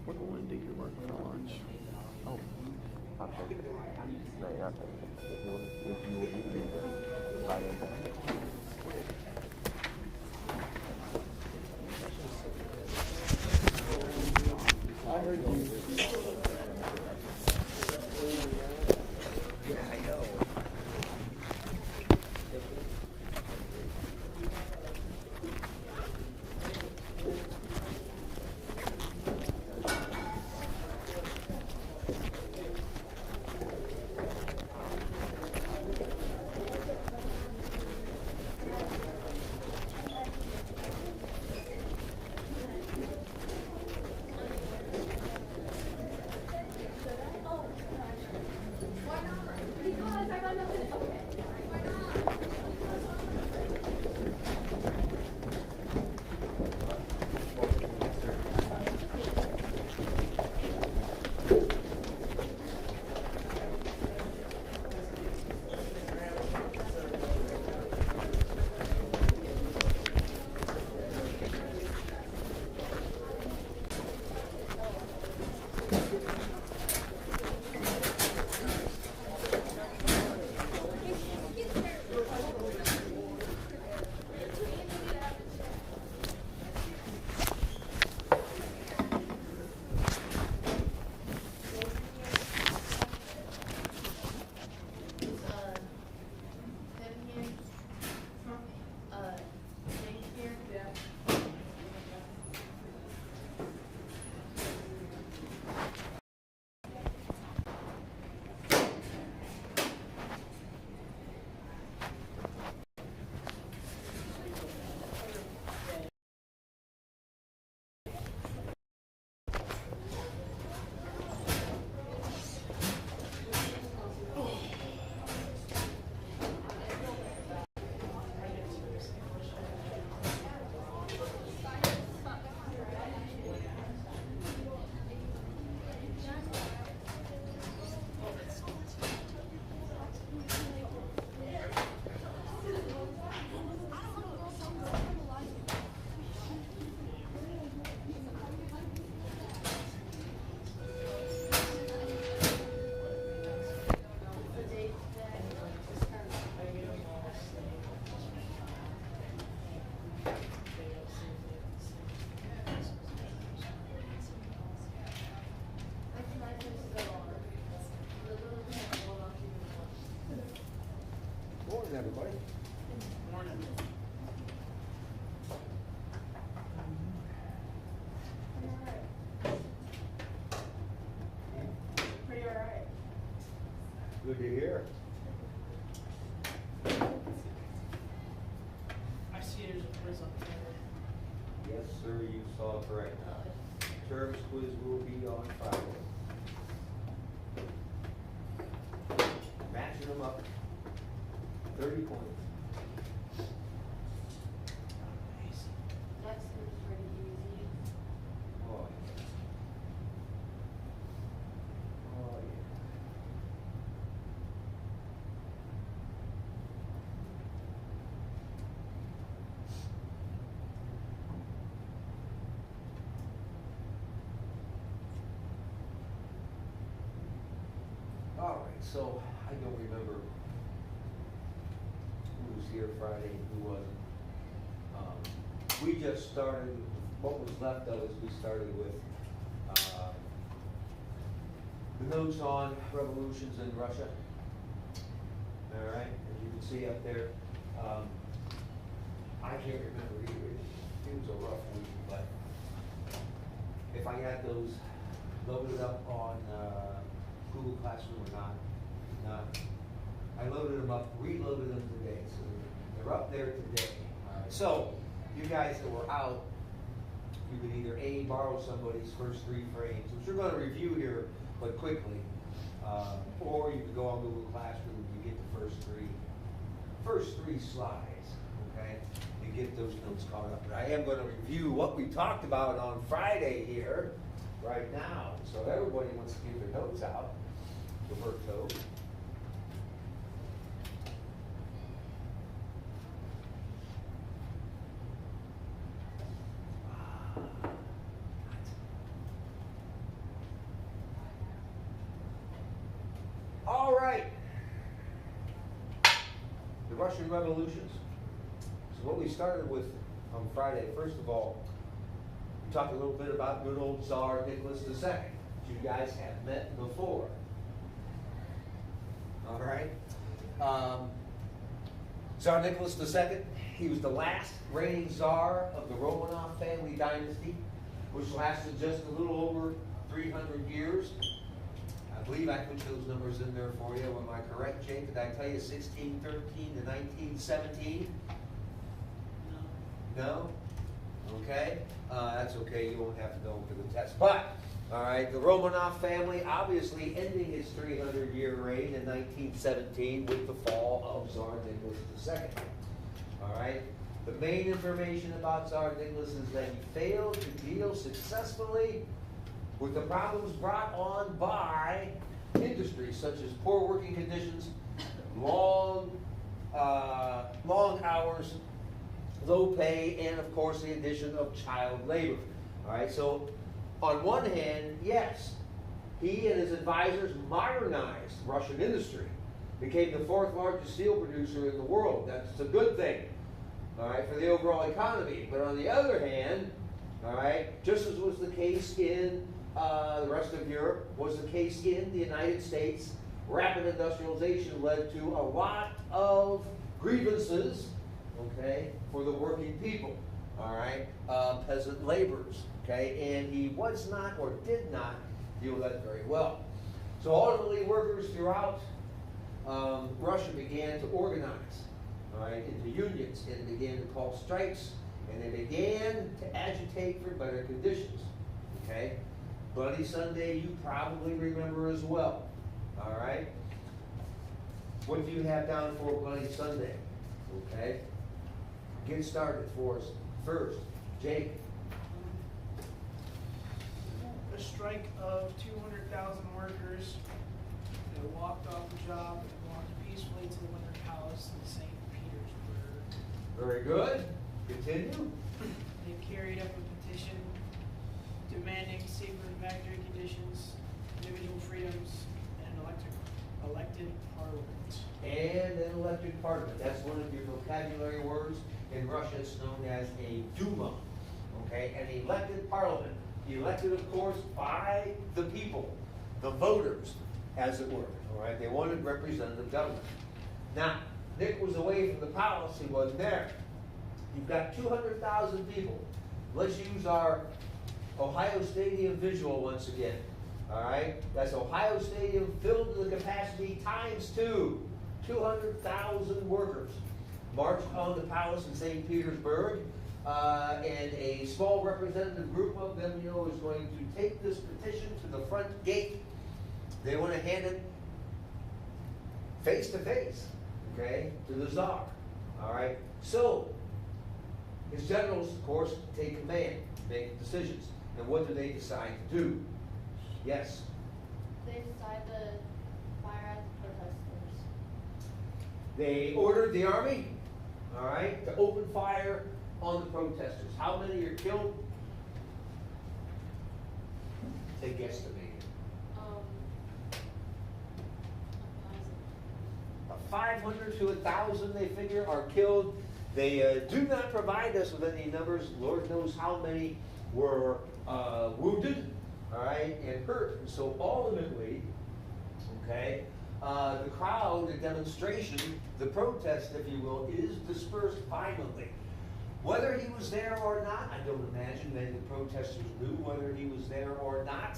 What one did you work for lunch? Oh, I'll take it. No, I'll take it. If you would need it, I am back. I heard you. Yeah, I know. Morning, everybody. Morning. Pretty all right. Good to hear. I see there's a quiz up there. Yes, sir, you saw correct. Service quiz will be on Friday. Matching them up. 30 points. That seems pretty easy. Oh, yeah. Oh, yeah. All right, so I don't remember who was here Friday and who wasn't. We just started, what was left of us, we started with the notes on revolutions in Russia. All right, as you can see up there, I can't remember either. It was a rough week, but if I had those loaded up on Google Classroom or not, I loaded them up, reloaded them today, so they're up there today. All right, so you guys that were out, you could either A, borrow somebody's first 3 frames, which we're going to review here, but quickly, or you could go on Google Classroom and get the first three slides, okay, and get those notes caught up. But I am going to review what we talked about on Friday here, right now. So everybody wants to get their notes out. Roberto. right. The Russian revolutions. So what we started with on Friday, first of all, we talked a little bit about good old Tsar Nicholas II, that you guys have met before. All right. Tsar Nicholas II, he was the last reigning Tsar of the Romanov family dynasty, which lasted just a little over 300 years. I believe I put those numbers in there for you. Am I correct, Jake? Did I tell you 1613 to 1917? No? Okay. That's okay. You won't have to go for the test. But, all right, the Romanov family obviously ending its 300-year reign in 1917 with the fall of Tsar Nicholas II. All right. The main information about Tsar Nicholas is that he failed to deal successfully with the problems brought on by industries such as poor working conditions, long hours, low pay, and of course the addition of child labor. All right, so on one hand, yes, he and his advisors modernized Russian industry, became the fourth largest steel producer in the world. That's a good thing, all right, for the overall economy. But on the other hand, all right, just as was the case in the rest of Europe, was the case in the United States, rapid industrialization led to a lot of grievances, okay, for the working people, all right, peasant laborers, okay, and he was not or did not deal with that very well. So ultimately, workers throughout Russia began to organize, all right, into unions, and began to call strikes, and they began to agitate for better conditions, okay. Bloody Sunday, you probably remember as well, all right. What do you have down for Bloody Sunday, okay? Get started for us first. Jake. A strike of 200,000 workers that walked off the job and walked peacefully to the Winter Palace in St. Petersburg. Very good. Continue. They carried up a petition demanding safer factory conditions, individual freedoms, and an elected parliament. And an elected parliament. That's one of your vocabulary words. In Russia, it's known as a Duma. Okay, an elected parliament. Elected, of course, by the people, the voters, as it were. All right, they wanted representative government. Now, Nick was away from the palace. He wasn't there. You've got 200,000 people. Let's use our Ohio Stadium visual once again. All right, that's Ohio Stadium filled to the capacity times 2. 200,000 workers marched on the palace in St. Petersburg, and a small representative group of them, is going to take this petition to the front gate. They want to hand it face to face, okay, to the Tsar. All right, so his generals, of course, take command, make decisions. And what do they decide to do? Yes? They decide to fire at the protesters. They ordered the army, all right, to open fire on the protesters. How many are killed? They guesstimate. 500 to 1,000, they figure, are killed. They do not provide us with any numbers. Lord knows how many were wounded, all right, and hurt. And so ultimately, okay, the crowd, the demonstration, the protest, if you will, is dispersed violently. Whether he was there or not, I don't imagine many of the protesters knew whether he was there or not.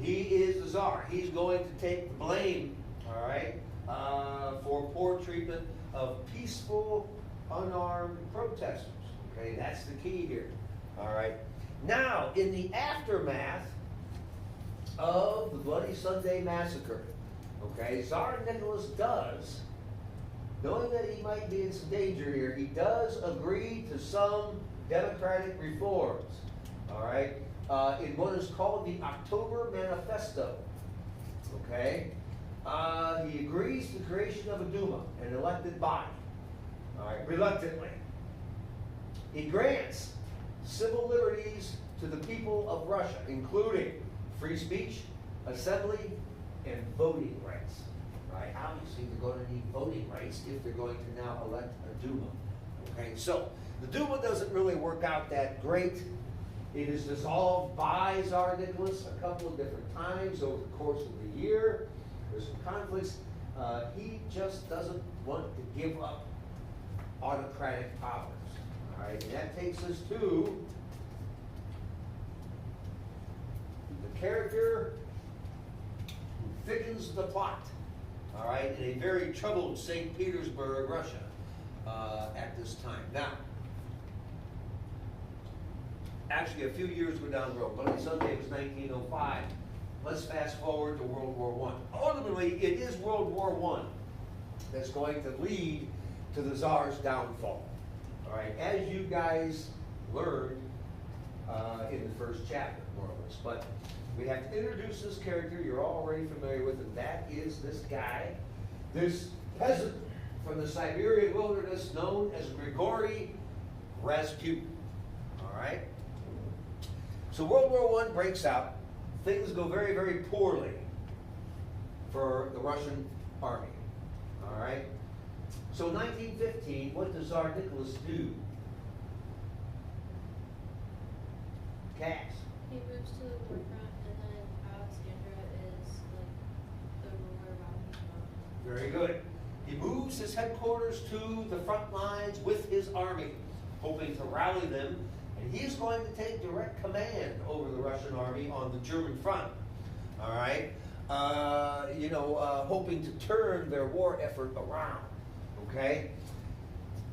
He is the Tsar. He's going to take the blame, all right, for poor treatment of peaceful, unarmed protesters. Okay, that's the key here. All right. Now, in the aftermath of the Bloody Sunday massacre, okay, Tsar Nicholas does, knowing that he might be in some danger here, he does agree to some democratic reforms. All right, in what is called the October Manifesto. Okay. He agrees to the creation of a Duma, an elected body, all right, reluctantly. He grants civil liberties to the people of Russia, including free speech, assembly, and voting rights. Right? Obviously, they're going to need voting rights if they're going to now elect a Duma. Okay, so the Duma doesn't really work out that great. It is dissolved by Tsar Nicholas a couple of different times over the course of the year. There's some conflicts. He just doesn't want to give up autocratic powers. All right, and that takes us to the character who thickens the plot. All right, in a very troubled St. Petersburg, Russia, at this time. Now, actually, a few years go down the road. Bloody Sunday was 1905. Let's fast forward to World War I. Ultimately, it is World War I that's going to lead to the Tsar's downfall. All right, as you guys learned in the first chapter, more or less. But we have to introduce this character you're already familiar with, and that is this guy, this peasant from the Siberian wilderness known as Grigory Rasputin. All right? So World War I breaks out. Things go very, very poorly for the Russian army. All right? So 1915, what does Tsar Nicholas do? Cass. He moves to the war front, and then Alexandria is like the ruler around him. Very good. He moves his headquarters to the front lines with his army, hoping to rally them, and he's going to take direct command over the Russian army on the German front. All right? Hoping to turn their war effort around. Okay?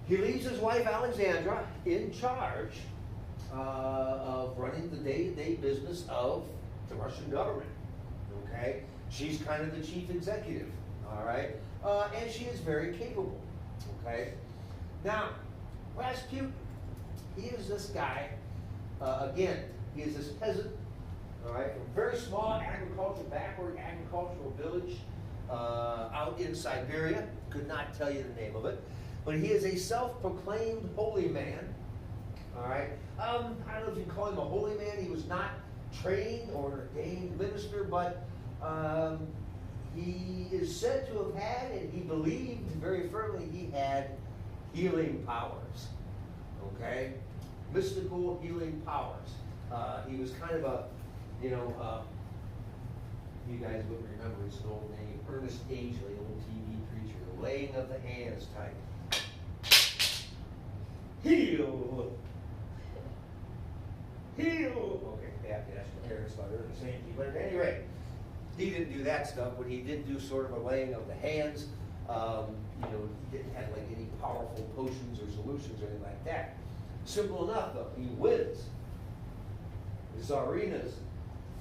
He leaves his wife Alexandra in charge of running the day-to-day business of the Russian government. Okay? She's kind of the chief executive. All right? And she is very capable. Okay? Now, Rasputin, he is this guy, again, he is this peasant, all right, from a very small backward agricultural village out in Siberia. Could not tell you the name of it. But he is a self-proclaimed holy man. All right. I don't know if you call him a holy man. He was not trained or an ordained minister, but he is said to have had, and he believed very firmly he had healing powers. Okay? Mystical healing powers. He was kind of a, you guys wouldn't remember his old name, Ernest Angley, old TV preacher, the laying of the hands type. Heal! Heal! Okay, I have to ask my parents about Ernest Angley, but at any rate, he didn't do that stuff, but he did do sort of a laying of the hands. He didn't have like any powerful potions or solutions or anything like that. Simple enough, though. He wins the Tsarina's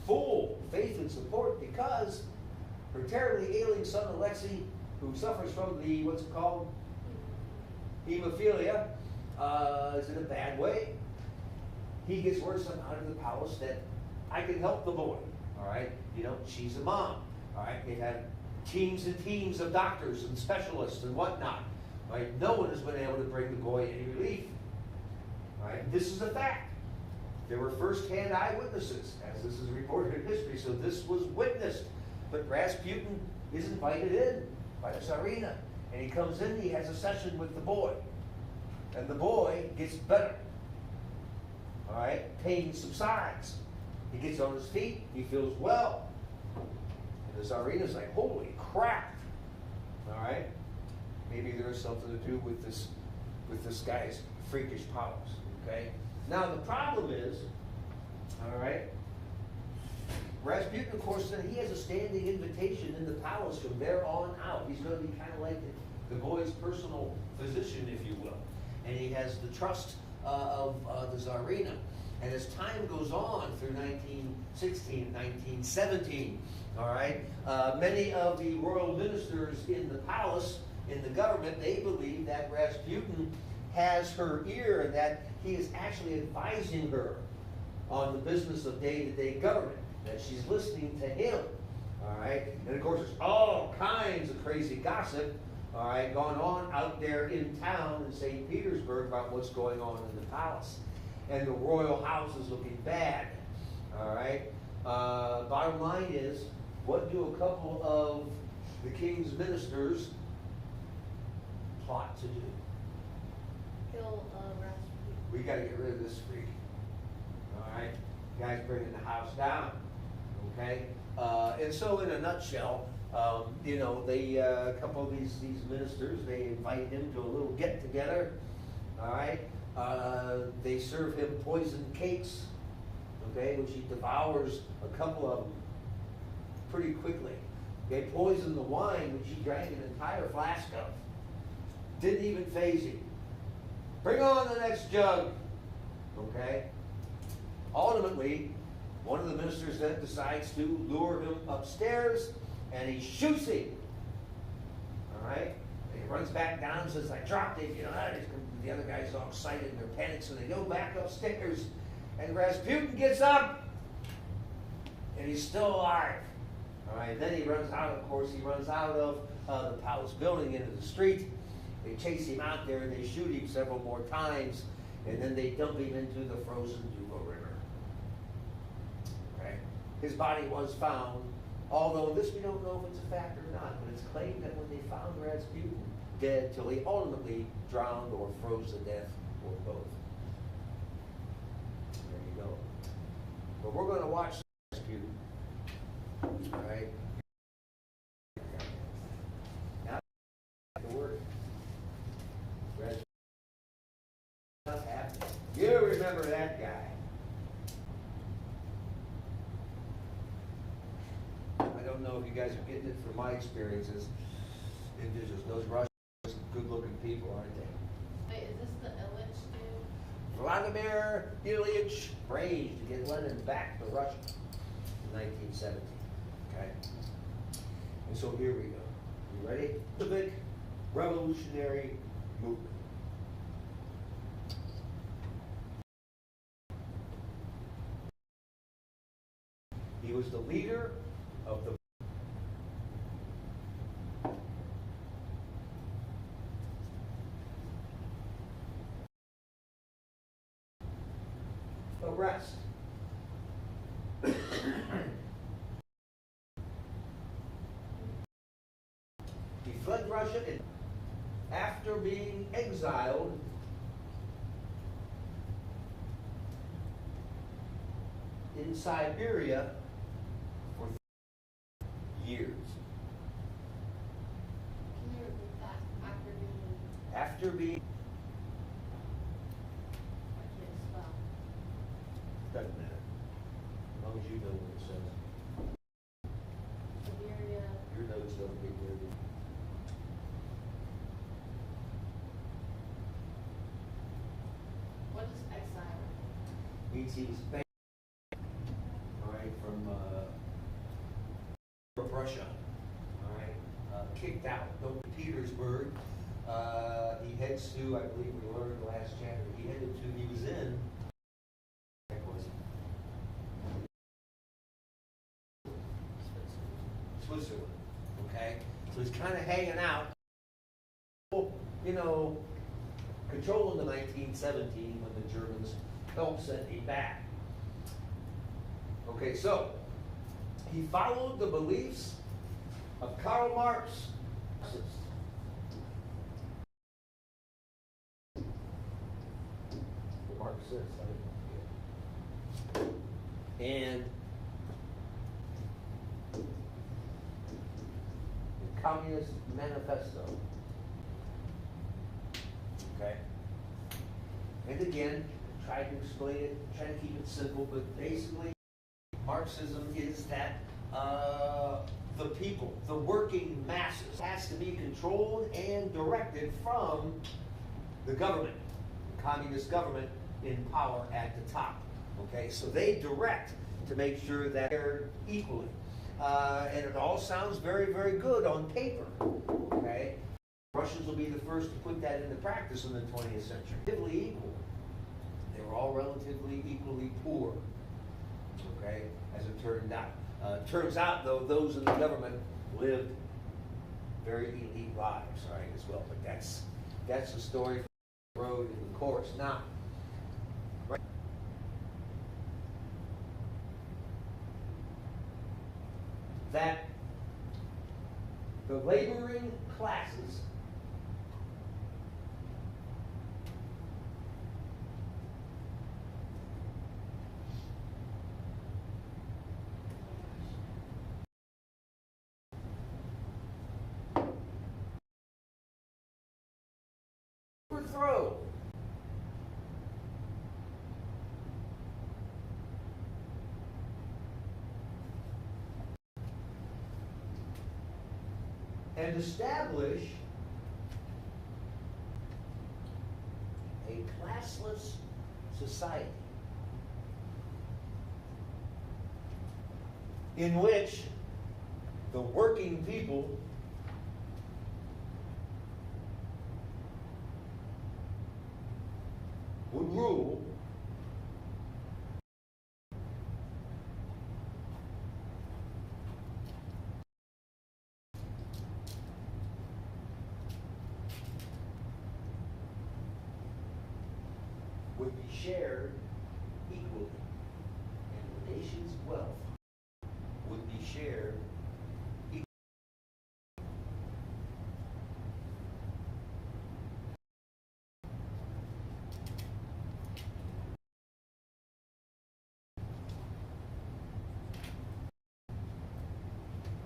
full faith and support because her terribly ailing son Alexei, who suffers from the, what's it called? Hemophilia, is in a bad way. He gets word out of the palace that I can help the boy. All right? She's a mom. All right? They've had teams and teams of doctors and specialists and whatnot. Right? No one has been able to bring the boy any relief. All right? This is a fact. There were first-hand eyewitnesses, as this is recorded in history, so this was witnessed. But Rasputin is invited in by the Tsarina, and he comes in, he has a session with the boy, and the boy gets better. All right? Pain subsides. He gets on his feet, he feels well. And the Tsarina's like, holy crap. All right? Maybe there's something to do with this guy's freakish powers. Okay? Now the problem is, all right, Rasputin, of course, he has a standing invitation in the palace from there on out. He's going to be kind of like the boy's personal physician, if you will. And he has the trust of the Tsarina. And as time goes on through 1916, 1917, all right, many of the royal ministers in the palace, in the government, they believe that Rasputin has her ear and that he is actually advising her on the business of day-to-day government, that she's listening to him. All right, and of course, there's all kinds of crazy gossip, all right, going on out there in town in St. Petersburg about what's going on in the palace. And the royal house is looking bad. All right. Bottom line is, what do a couple of the king's ministers plot to do? Kill Rasputin. We gotta get rid of this freak. All right, guys bringing the house down. Okay, and so in a nutshell, you know, they a couple of these ministers, they invite him to a little get together. All right, they serve him poisoned cakes. Okay, which he devours a couple of them pretty quickly. They poisoned the wine, which he drank an entire flask of. Didn't even faze him. Bring on the next jug. Okay? Ultimately, one of the ministers then decides to lure him upstairs, and he shoots him. All right? And he runs back down and says, I dropped him. You know, the other guy's all excited and they're panicked, so they go back upstairs, and Rasputin gets up, and he's still alive. All right, then he runs out, of course, he runs out of the palace building into the street. They chase him out there and they shoot him several more times, and then they dump him into the frozen Duva River. Okay? His body was found, although this we don't know if it's a fact or not, but it's claimed that when they found Rasputin dead, till he ultimately drowned or froze to death, or both. There you go. But we're going to watch Rasputin. All right. Now, the word. Not happening. You remember that guy? I don't know if you guys are getting it from my experiences. Indigenous, those Russians, good-looking people, aren't they? Wait, is this the Illich dude? Vladimir Ilyich arranged to get Lenin back to Russia in 1917. Okay? And so here we go. You ready? Bolshevik Revolutionary Movement. He was the leader of the arrest. He fled Russia after being exiled in Siberia for years. Can you repeat that? After being I can't spell. doesn't matter. As long as you know what it says. Siberia. Your notes don't get dirty. What is exile? Means he was banned, all right, from Russia, all right, kicked out. Don't Petersburg. He heads to, I believe we learned in the last chapter, he was in, Switzerland, okay? So he's kind of hanging out, you know, controlling the 1917 when the Germans helped send him back. Okay, so he followed the beliefs of Karl Marx. Marxist, and the Communist Manifesto. Okay. And again, try to explain it, try to keep it simple, but basically Marxism is that the people, the working masses, has to be controlled and directed from the government, the communist government in power at the top. Okay, so they direct to make sure that they're equally. And it all sounds very, very good on paper. Okay, Russians will be the first to put that into practice in the 20th century. Relatively equal. They were all relatively equally poor. Okay, as it turned out. Turns out, though, those in the government lived very elite lives, right, as well. But that's the story from the road in the course. Now, right. that the laboring classes overthrow and establish a classless society in which the working people would rule would be shared equally, and the nation's wealth would be shared equally.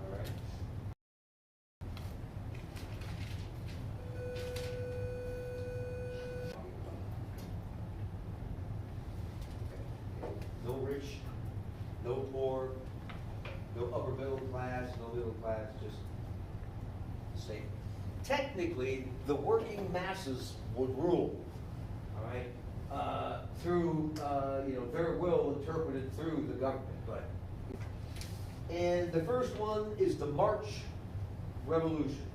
All right. No rich, no poor, no upper middle class, no middle class, just the same. Technically, the working masses would rule, all right, through their will interpreted through the government. And the first one is the March Revolution.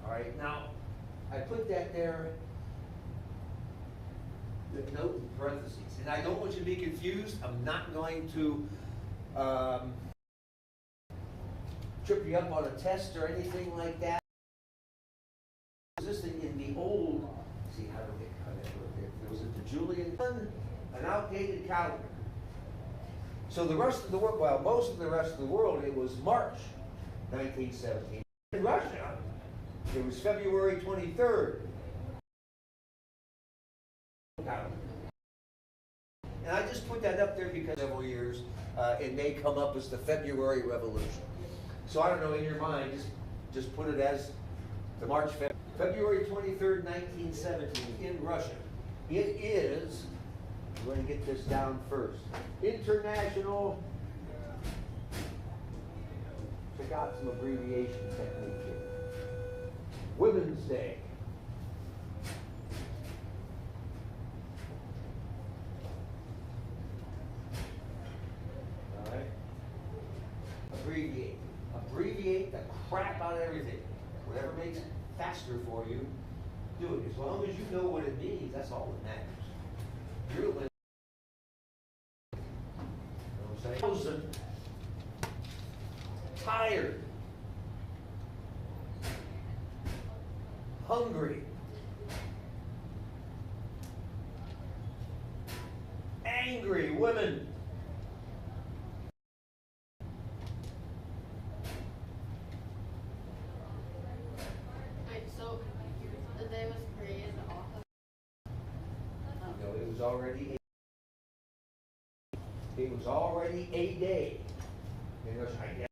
All right, now I put that there. The note in parentheses, and I don't want you to be confused. I'm not going to trip you up on a test or anything like that. Existing in the old, see how do they cut it? There was a Julian, an outdated calendar. So the rest of the world, well, most of the rest of the world, it was March 1917. In Russia, it was February 23rd. And I just put that up there because several years it may come up as the February Revolution. So I don't know, in your mind, just put it as the February 23rd, 1917 in Russia. It is, we're going to get this down first, International, check out some abbreviation technique here, Women's Day. Abbreviate the crap out of everything. Whatever makes it faster for you, do it. As long as you know what it means, that's all that matters. You're living. You know what I'm saying? Tired, hungry, angry women. It was already a day. I guess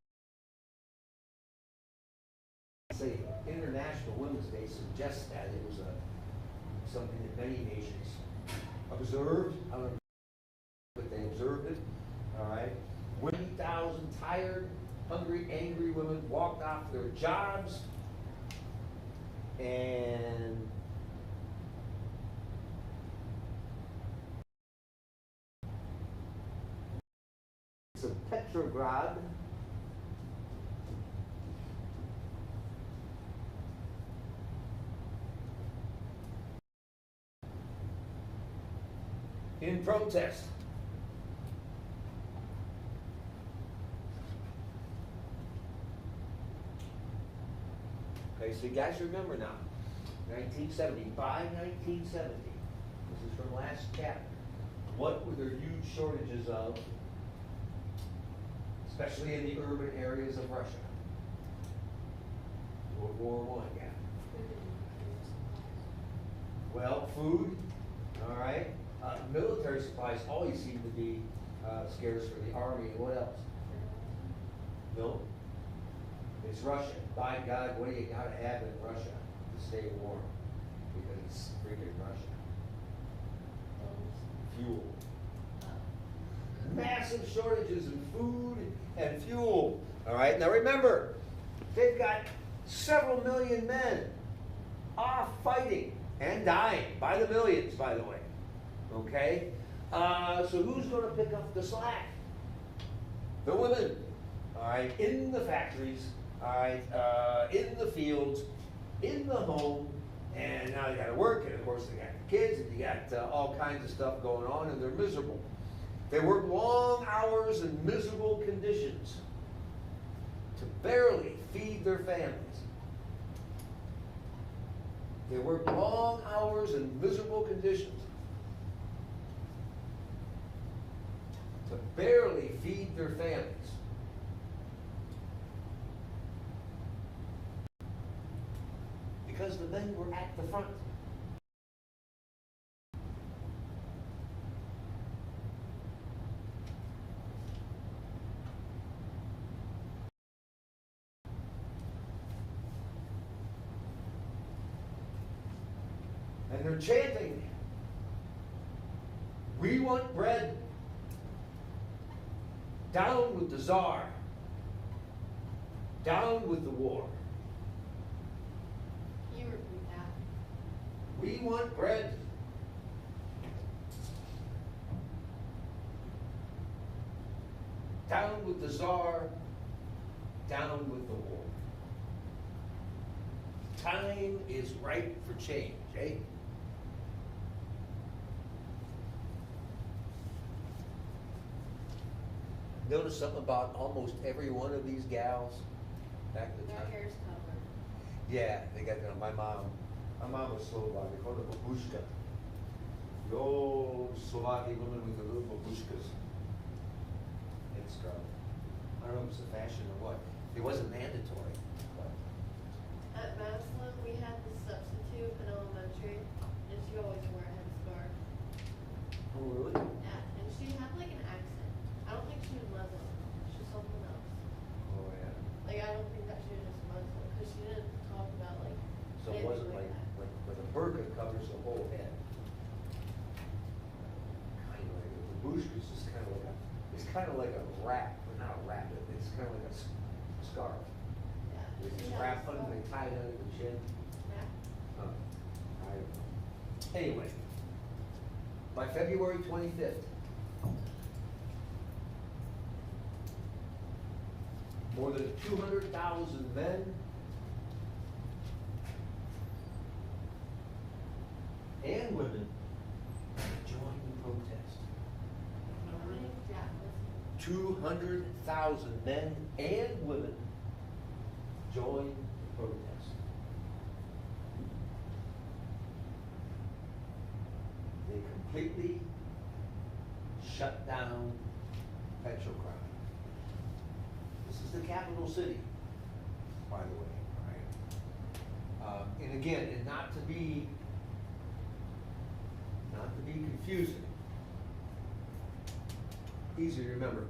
say International Women's Day suggests that it was something that many nations observed. I don't know, but they observed it. All right. 20,000 tired, hungry, angry women walked off their jobs and of Petrograd in protest. Okay, so you guys remember now, 1970, by 1970, this is from last chapter, what were there huge shortages of? especially in the urban areas of Russia. World War I, yeah. Well, food, all right. Military supplies always seem to be scarce for the army. And what else? Milk. It's Russia. By God, what do you gotta have in Russia to stay warm? Because it's freaking Russia. Fuel. Massive shortages in food and fuel. All right, now remember, they've got several million men off fighting and dying by the millions, by the way. Okay? So who's going to pick up the slack? The women. All right, in the factories, all right, in the fields, in the home, and now they got to work, and of course they got the kids, and you got all kinds of stuff going on, and they're miserable. They work long hours in miserable conditions to barely feed their families. They work long hours in miserable conditions to barely feed their families. Because the men were at the front. And they're chanting, "We want bread. Down with the Tsar. Down with the war. You repeat that. We want bread. Down with the Tsar. Down with the war." Time is ripe for change, eh? Notice something about almost every one of these gals back at the Their time. hair's covered. Yeah, they got my mom was Slovak. They called her babushka. The old Slovak women with the little babushkas. It's I don't know if it's a fashion or what. It wasn't mandatory. But At Maslin, we had the substitute in elementary, and she always wore a headscarf. oh, really? Yeah, and she had like an accent. I don't think she was Muslim. She was something else. Oh, yeah. Like, I don't think that she was just Muslim, because she didn't talk about like. So it anything wasn't like a burqa covers the whole head. Kind of like a babushka is just kind of like it's kind of like a wrap, but not a wrap. It's kind of like a scarf. Yeah. It's she had wrapped a under, they scarf. tie it under the chin. Yeah. I don't know. Anyway, by February 25th, more than 200,000 men and women joined the protest. How many? Yeah, listen. 200,000 men and women joined the protest. They completely shut down Petrograd. This is the capital city, by the way, right? And again, and not to be confusing. Easy to remember.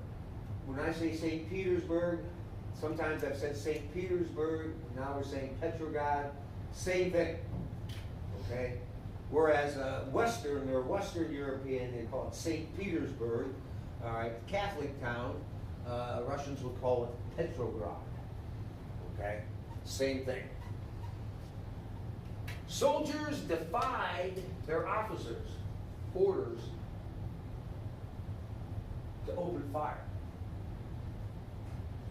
When I say St. Petersburg, sometimes I've said St. Petersburg, now we're saying Petrograd, same thing, okay? Whereas Western European, they call it St. Petersburg, all right, Catholic town, Russians would call it Petrograd, okay? Same thing. Soldiers defied their officers' orders to open fire,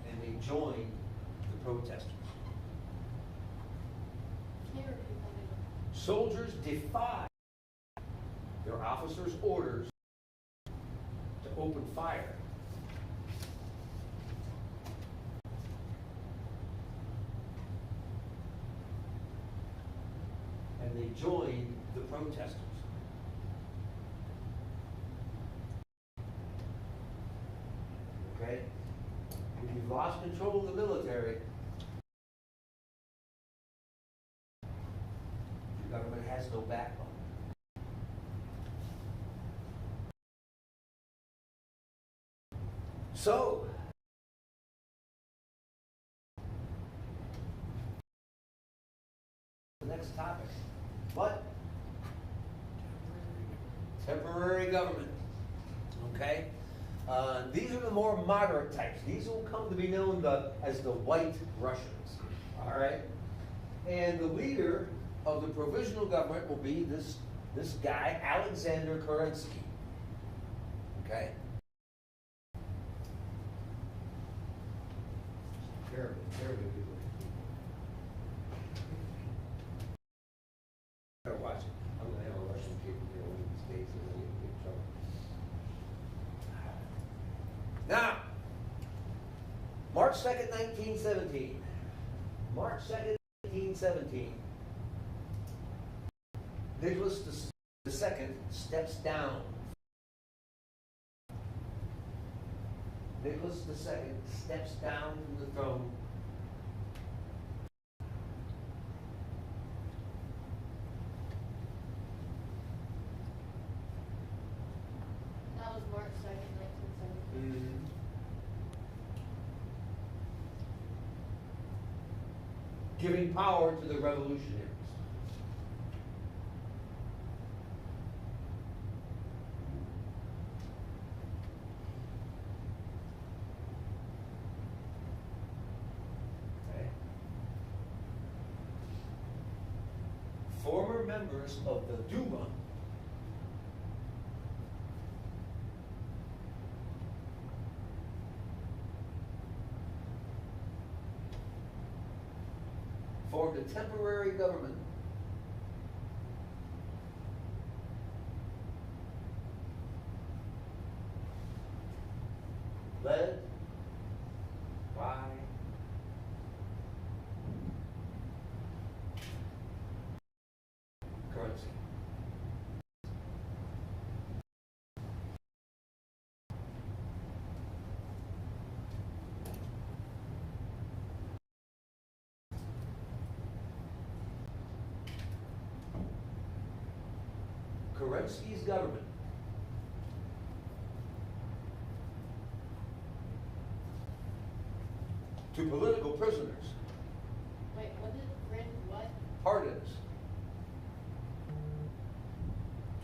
and they joined the protesters. Can you repeat that again? Soldiers defied their officers' orders to open fire. And they joined the protesters. Okay? If you've lost control of the military, your government has no backbone. So, the next topic. What? Temporary government. Okay? These are the more moderate types. These will come to be known as the White Russians. All right? And the leader of the provisional government will be this guy, Alexander Kerensky. Okay? Terrible, terrible people. Better watch it. I'm gonna have a Russian kid here one of these days and we'll get in big trouble. Now, March 2nd, 1917. March 2nd, 1917. Nicholas II steps down. Nicholas II steps down from the throne. That was March 2nd, 1917. Giving power to the revolutionaries. Okay. Former members of the Duma formed a temporary government led by Kerensky. Kerensky's government to political prisoners, Wait, what did Brand what? pardons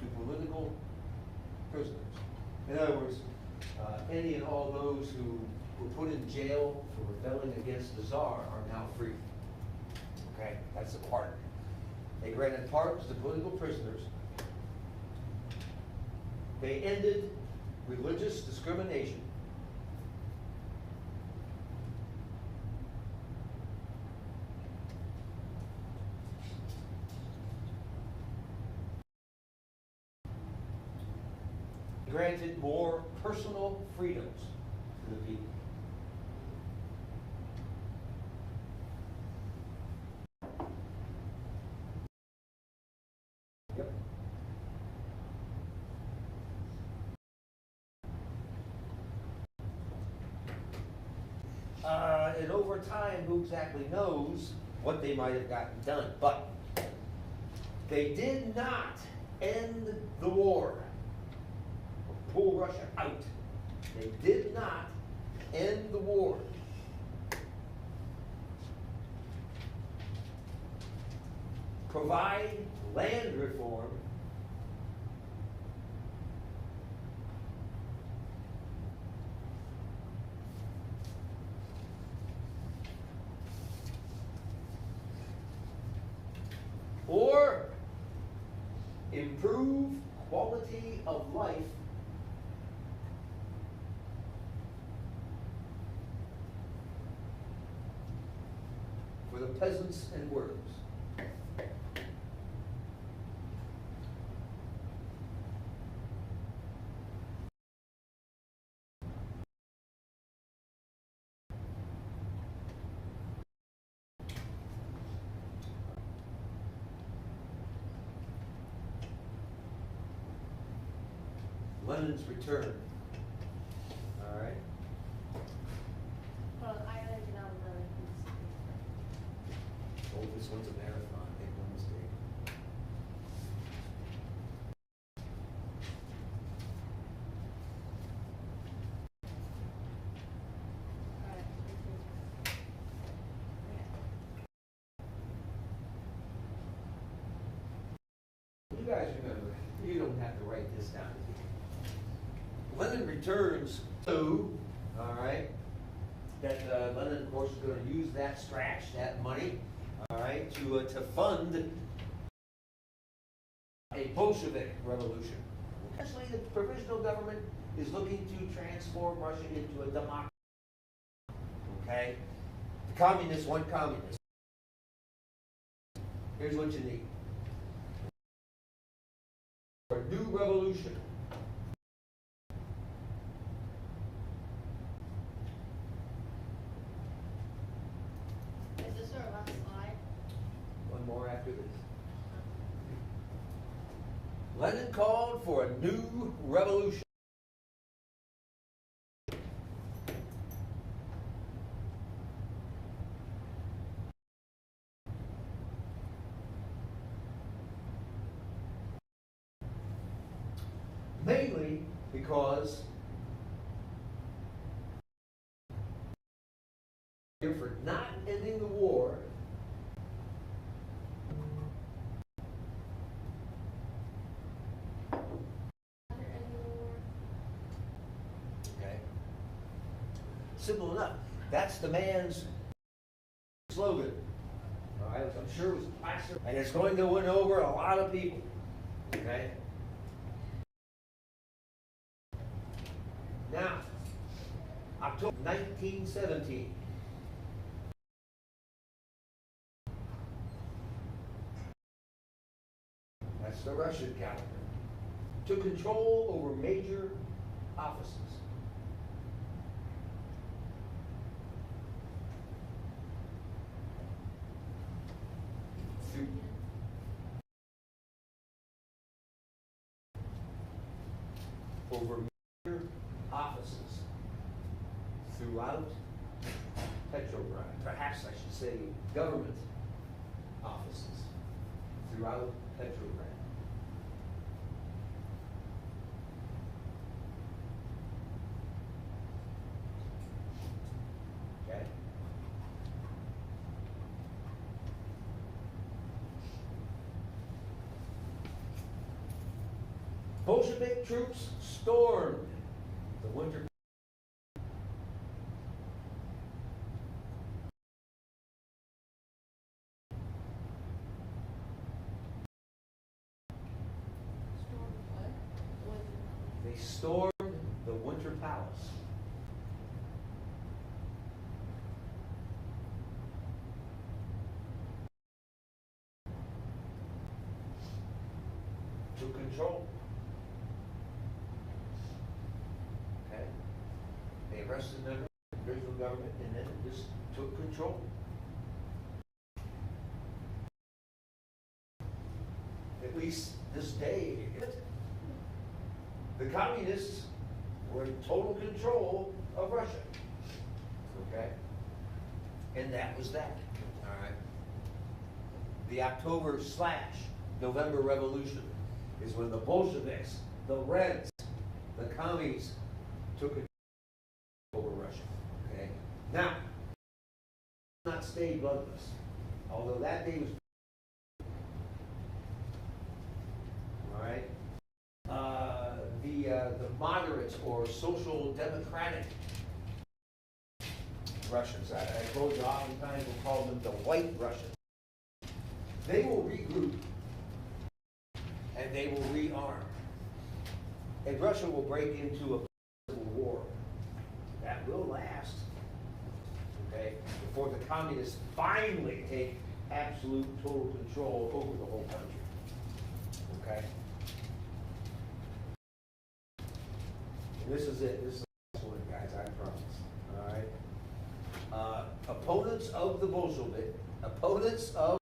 to political prisoners. In other words, any and all those who were put in jail for rebelling against the Tsar are now free. Okay, that's a pardon. They granted pardons to political prisoners. They ended religious discrimination. Granted more personal freedoms to the people. Yep. And over time, who exactly knows what they might have gotten done. But they did not end the war, pull Russia out. They did not end the war. Provide land reform. Or improve quality of life for the peasants and workers. Lenin's return. All right. this one's a marathon, make no mistake. Alright, You guys remember, you don't have to write this down. Lenin returns to, all right, that Lenin, of course, is going to use that scratch, that money, all right, to fund a Bolshevik revolution. Essentially, the provisional government is looking to transform Russia into a democracy. Okay? The communists want communists. Here's what you need. For a new revolution. Is this our last slide? One more after this. Lenin called for a new revolution. Mainly because for not ending the war, okay, simple enough. That's the man's slogan. All right, I'm sure it was plastered, and it's going to win over a lot of people. Okay. Now, October 1917. That's the Russian calendar. Took control over major offices. Over major offices throughout Petrograd. Perhaps I should say government offices throughout Petrograd. Okay? Bolshevik troops stormed the winter. They stormed the Winter Palace. Took control. Okay? They arrested members of the provisional government and then just took control. At least this day, the communists were in total control of Russia. Okay? And that was that. All right? The October/November Revolution is when the Bolsheviks, the Reds, the commies took control over Russia. Okay? Now, not stay bloodless. Although that day was all right. The moderates or social democratic Russians, I told you oftentimes we'll call them the white Russians. They will regroup and they will rearm. And Russia will break into a civil war. That will last. Okay? Before the communists finally take absolute total control over the whole country. Okay? And this is it. This is the last one, guys, I promise. All right? Opponents of the Bolshevik, opponents of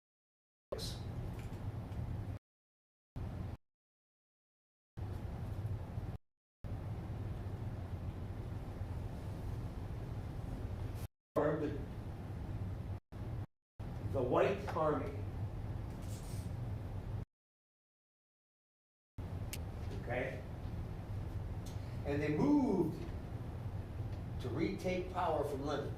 the White Army. Okay? And they moved to retake power from London.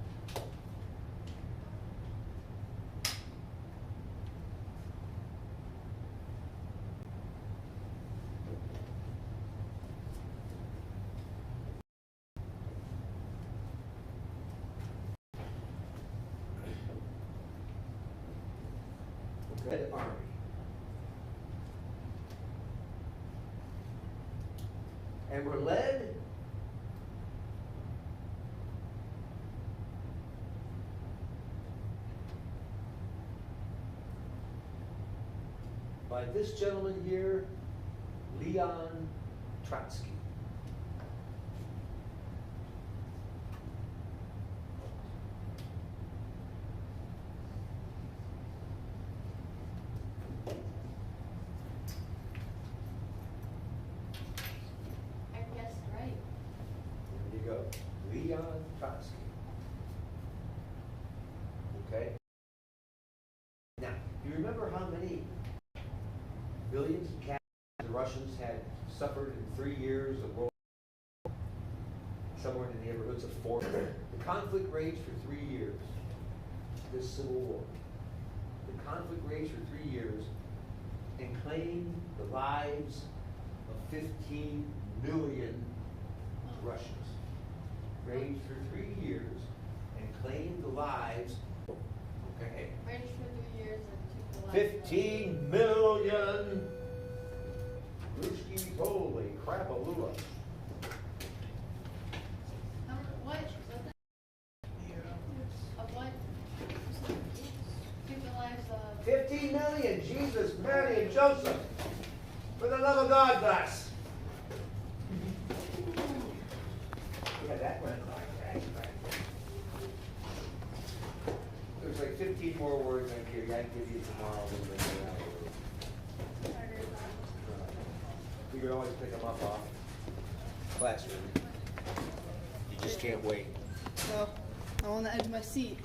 Red Army. And were led by this gentleman here, Leon Trotsky. I guessed right. There you go, Leon Trotsky. Okay? Now, do you remember how many billions of casualties the Russians had suffered in 3 years of World War? Somewhere in the neighborhoods of 4. The conflict raged for 3 years, this civil war. The conflict raged for 3 years and claimed the lives of 15 million Russians. Raged for 3 years and claimed the lives, okay, Raged for 3 years and took the life of 15 million Ruskies, holy crapalula. What? Of what? Took the lives of 15 million, Jesus, Mary, and Joseph. For the love of God, bless. Yeah, that went like that. There's like 15 more words I give you. I'd give you tomorrow. You can always pick them up off classroom. You just can't wait. Well, I'm on the edge of my seat.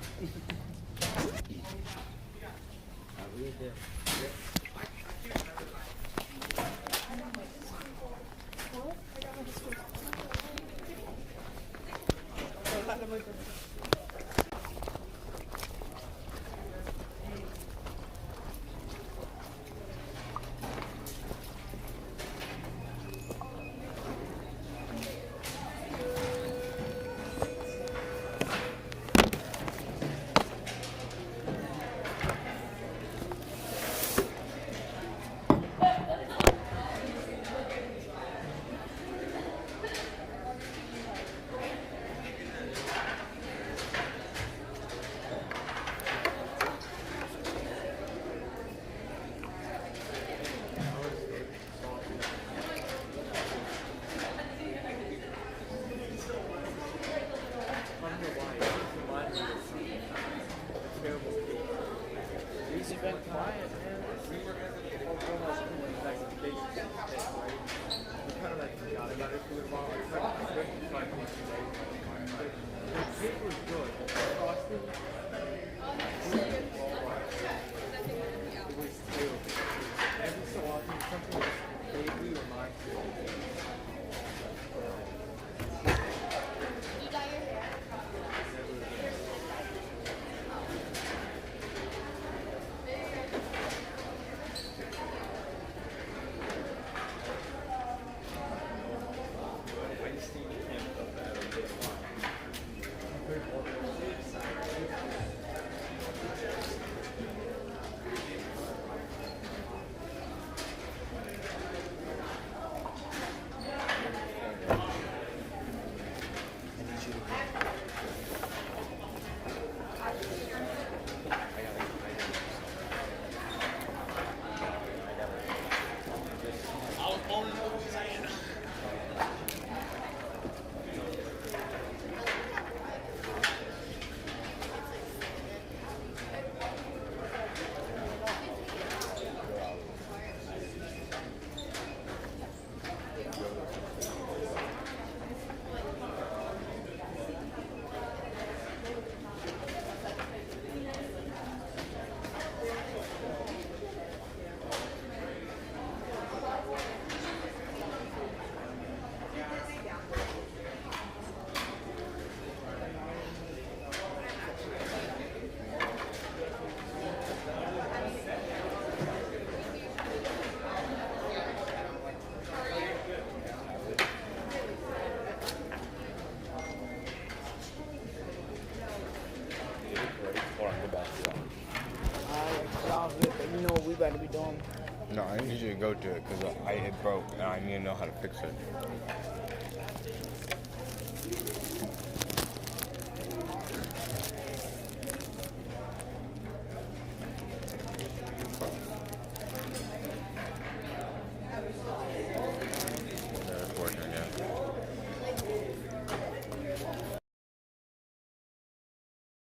No, I need you to go to it because it broke and I need to know how to fix it.